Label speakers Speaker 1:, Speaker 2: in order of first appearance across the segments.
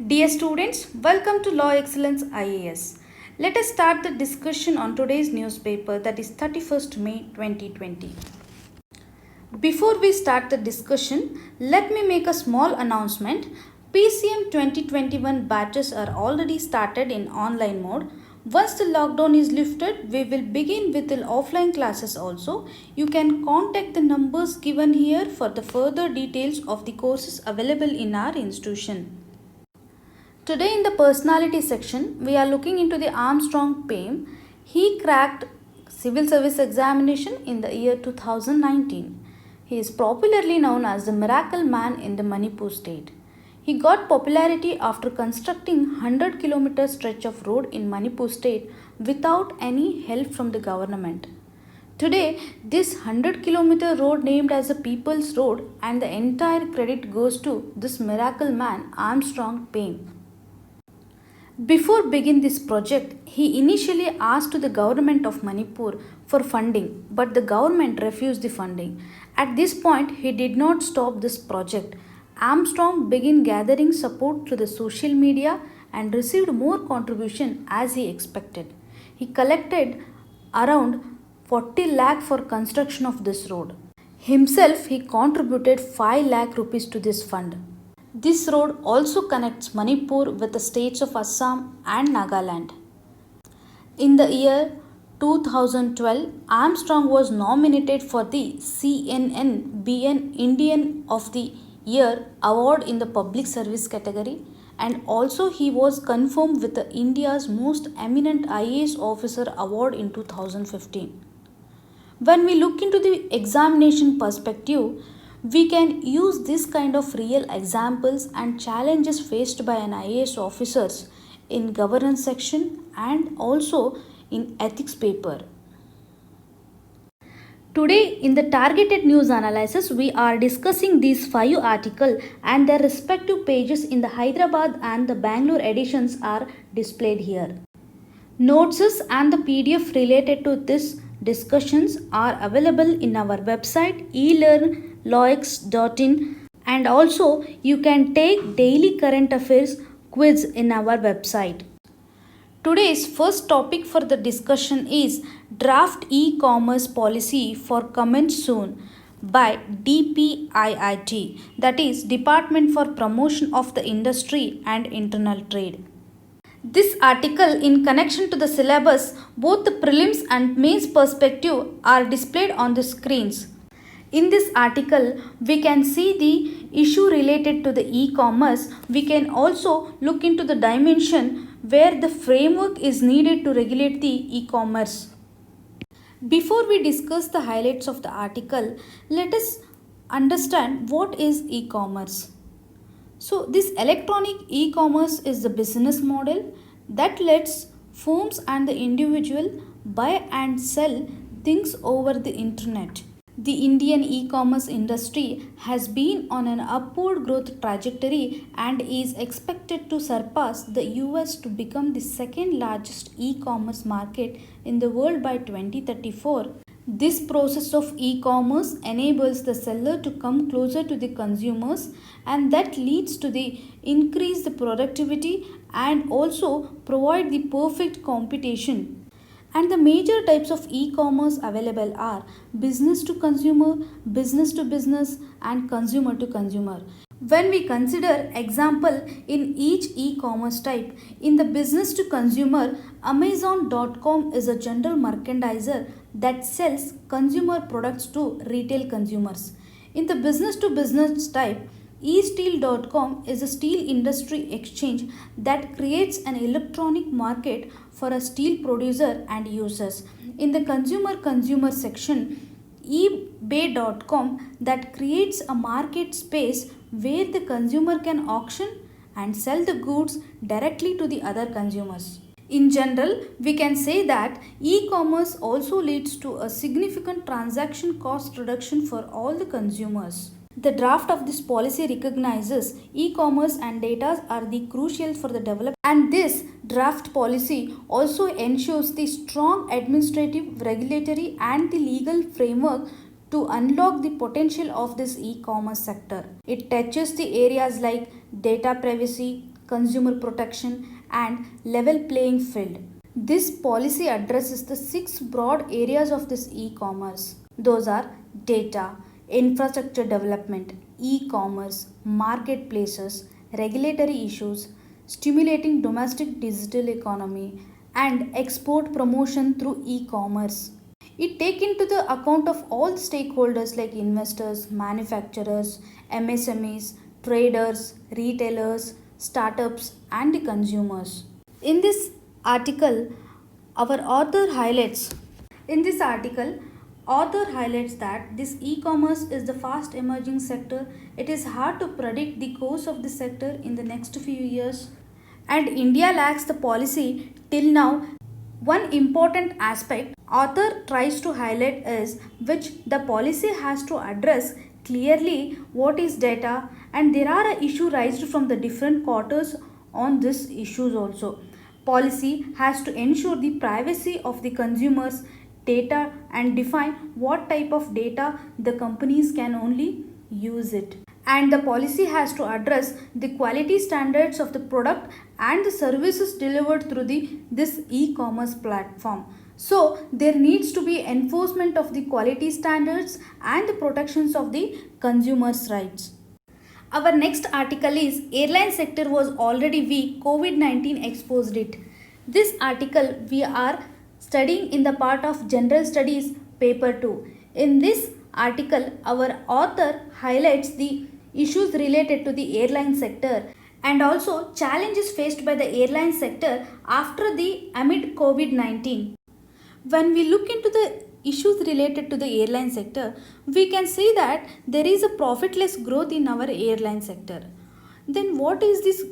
Speaker 1: Dear students, welcome to Law Excellence IAS. Let us start the discussion on today's newspaper, that is 31st May 2020. Before we start the discussion, let me make a small announcement. PCM 2021 batches are already started in online mode. Once the lockdown is lifted, we will begin with the offline classes also. You can contact the numbers given here for the further details of the courses available in our institution. Today in the personality section, we are looking into the Armstrong Payne. He cracked civil service examination in the year 2019. He is popularly known as the Miracle Man in the Manipur state. He got popularity after constructing 100-kilometer stretch of road in Manipur state without any help from the government. Today, this 100-kilometer road named as the People's Road, and the entire credit goes to this Miracle Man Armstrong Payne. Before begin this project, he initially asked the government of Manipur for funding, but the government refused the funding. At this point, he did not stop this project. Armstrong began gathering support through the social media and received more contribution as he expected. He collected around 40 lakh for construction of this road. Himself, he contributed 5 lakh rupees to this fund. This road also connects Manipur with the states of Assam and Nagaland. In the year 2012, Armstrong was nominated for the CNN BN Indian of the Year award in the public service category, and also he was confirmed with the India's most eminent IAS officer award in 2015. When we look into the examination perspective, we can use this kind of real examples and challenges faced by an IAS officers in governance section and also in ethics paper. Today in the targeted news analysis, we are discussing these 5 articles and their respective pages in the Hyderabad and the Bangalore editions are displayed here. Notes and the PDF related to this discussions are available in our website elearnlawx.in, and also you can take daily current affairs quiz in our website. Today's first topic for the discussion is Draft E-Commerce Policy for Comment Soon by DPIIT, that is Department for Promotion of the Industry and Internal Trade. This article in connection to the syllabus, both the prelims and mains perspective are displayed on the screens. In this article, we can see the issue related to the e-commerce. We can also look into the dimension where the framework is needed to regulate the e-commerce. Before we discuss the highlights of the article, let us understand what is e-commerce. So this electronic e-commerce is the business model that lets firms and the individual buy and sell things over the internet. The Indian e-commerce industry has been on an upward growth trajectory and is expected to surpass the US to become the second largest e-commerce market in the world by 2034. This process of e-commerce enables the seller to come closer to the consumers, and that leads to the increased productivity and also provide the perfect competition. And the major types of e-commerce available are business to consumer, business to business, and consumer to consumer. When we consider example in each e-commerce type, in the business to consumer, Amazon.com is a general merchandiser that sells consumer products to retail consumers. In the business to business type, eSteel.com is a steel industry exchange that creates an electronic market for a steel producer and users. In the consumer section, eBay.com that creates a market space where the consumer can auction and sell the goods directly to the other consumers. In general, we can say that e-commerce also leads to a significant transaction cost reduction for all the consumers. The draft of this policy recognizes e-commerce and data are the crucial for the development, and this draft policy also ensures the strong administrative, regulatory and the legal framework to unlock the potential of this e-commerce sector. It touches the areas like data privacy, consumer protection, and level playing field. This policy addresses the six broad areas of this e-commerce. Those are data, infrastructure development, e-commerce, marketplaces, regulatory issues, stimulating domestic digital economy, and export promotion through e-commerce. It take into the account of all stakeholders like investors, manufacturers, MSMEs, traders, retailers, startups, and the consumers. In this article, our author highlights. In this article, author highlights that this e-commerce is the fast emerging sector. It is hard to predict the course of the sector in the next few years, and India lacks the policy till now. One important aspect author tries to highlight is which the policy has to address clearly what is data, and there are a issue raised from the different quarters on this issues also. Policy has to ensure the privacy of the consumers data and define what type of data the companies can only use it, and the policy has to address the quality standards of the product and the services delivered through this e-commerce platform. So there needs to be enforcement of the quality standards and the protections of the consumers' rights. Our next article is airline sector was already weak, COVID-19 exposed it. This article we are studying in the part of general studies paper 2. In this article our author highlights the issues related to the airline sector and also challenges faced by the airline sector after the amid COVID-19. When we look into the issues related to the airline sector, we can see that there is a profitless growth in our airline sector. Then what is this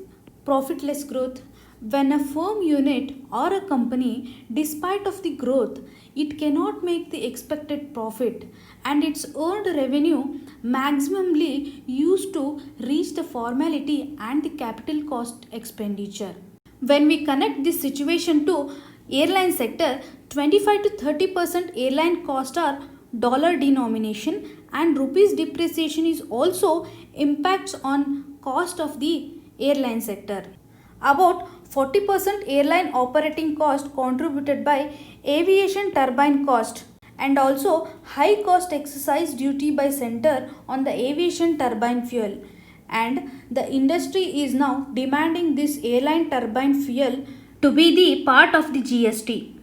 Speaker 1: profitless growth? When a firm unit or a company, despite of the growth, it cannot make the expected profit and its earned revenue maximally used to reach the formality and the capital cost expenditure. When we connect this situation to airline sector, 25 to 30% airline cost are dollar denomination and rupees depreciation is also impacts on cost of the airline sector. About 40% airline operating cost contributed by aviation turbine cost and also high cost exercise duty by center on the aviation turbine fuel, and the industry is now demanding this airline turbine fuel to be the part of the GST.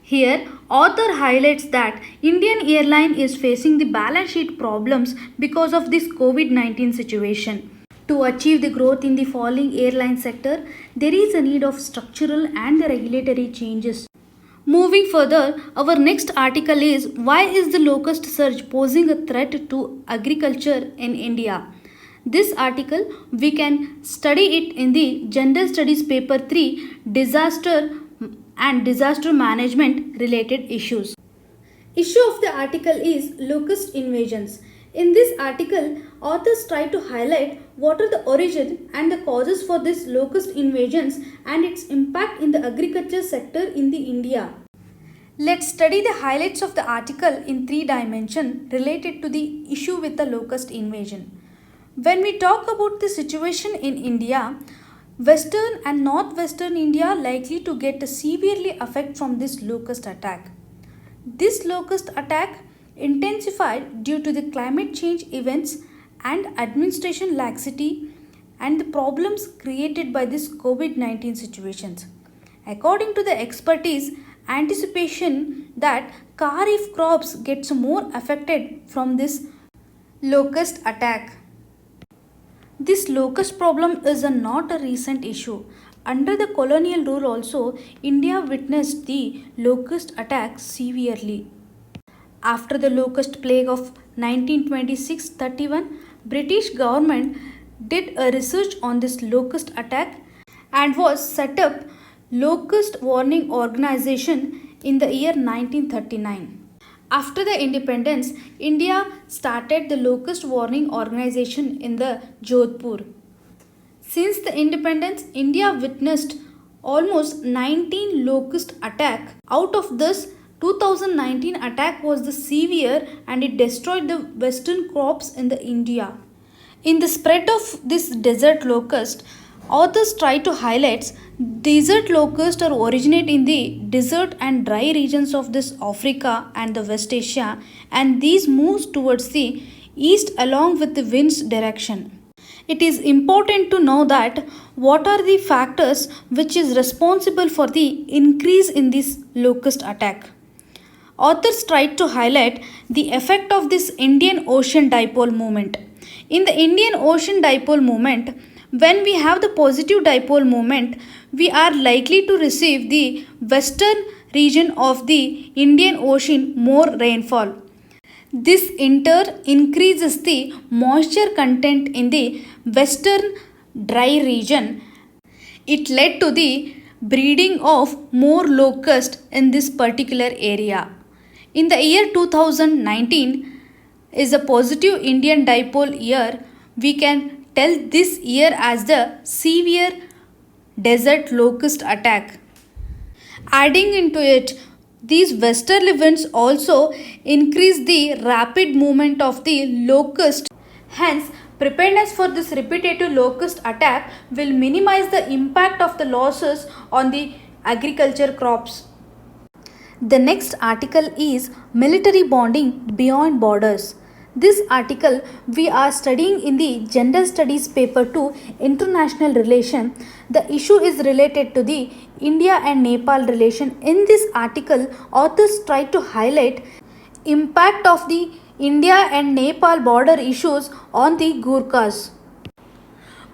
Speaker 1: Here, author highlights that Indian Airline is facing the balance sheet problems because of this COVID-19 situation. To achieve the growth in the falling airline sector, there is a need of structural and the regulatory changes. Moving further, our next article is why is the locust surge posing a threat to agriculture in India? This article we can study it in the General Studies paper 3 disaster and disaster management related issues. Issue of the article is locust invasions. In this article, authors try to highlight what are the origin and the causes for this locust invasions and its impact in the agriculture sector in the India. Let's study the highlights of the article in three dimensions related to the issue with the locust invasion. When we talk about the situation in India, Western and Northwestern India are likely to get severely affected from this locust attack. This locust attack intensified due to the climate change events and administration laxity and the problems created by this COVID-19 situations. According to the expertise, anticipation that kharif crops gets more affected from this locust attack. This locust problem is not a recent issue. Under the colonial rule also, India witnessed the locust attack severely. After the locust plague of 1926-31, British government did a research on this locust attack and was set up Locust Warning Organization in the year 1939. After the independence, India started the Locust Warning Organization in the Jodhpur. Since the independence, India witnessed almost 19 locust attack. Out of this, 2019 attack was the severe and it destroyed the western crops in the India. In the spread of this desert locust, Authors try to highlight desert locusts are originate in the desert and dry regions of this Africa and the West Asia, and these moves towards the east along with the wind's direction. It is important to know that what are the factors which is responsible for the increase in this locust attack. Authors tried to highlight the effect of this Indian Ocean dipole moment. In the Indian Ocean dipole moment, when we have the positive dipole moment, we are likely to receive the western region of the Indian Ocean more rainfall. This in turn increases the moisture content in the western dry region. It led to the breeding of more locusts in this particular area. In the year 2019 is a positive Indian dipole year. We can tell this year as the severe desert locust attack. Adding into it, these westerly winds also increase the rapid movement of the locust. Hence, preparedness for this repetitive locust attack will minimize the impact of the losses on the agriculture crops. The next article is military bonding beyond borders. This article we are studying in the Gender Studies paper 2 International Relation. The issue is related to the India and Nepal relation. In this article, authors try to highlight impact of the India and Nepal border issues on the Gurkhas.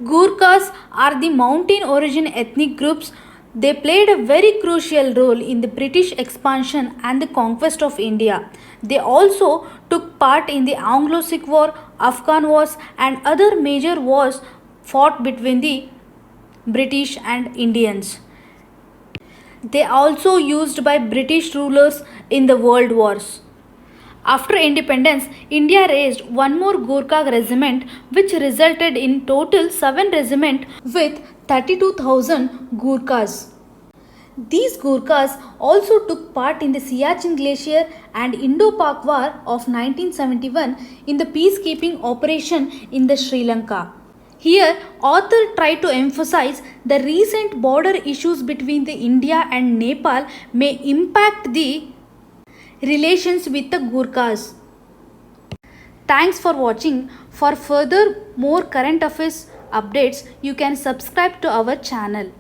Speaker 1: Gurkhas are the mountain origin ethnic groups. They played a very crucial role in the British expansion and the conquest of India. They also took part in the Anglo-Sikh War, Afghan Wars, and other major wars fought between the British and Indians. They also used by British rulers in the world wars. After independence, India raised one more Gurkha regiment which resulted in total 7 regiments with 32,000 Gurkhas. These Gurkhas also took part in the Siachen Glacier and Indo-Pak War of 1971 in the peacekeeping operation in the Sri Lanka. Here, author tried to emphasize the recent border issues between the India and Nepal may impact the relations with the Gurkhas. Thanks for watching. For further more current affairs updates, you can subscribe to our channel.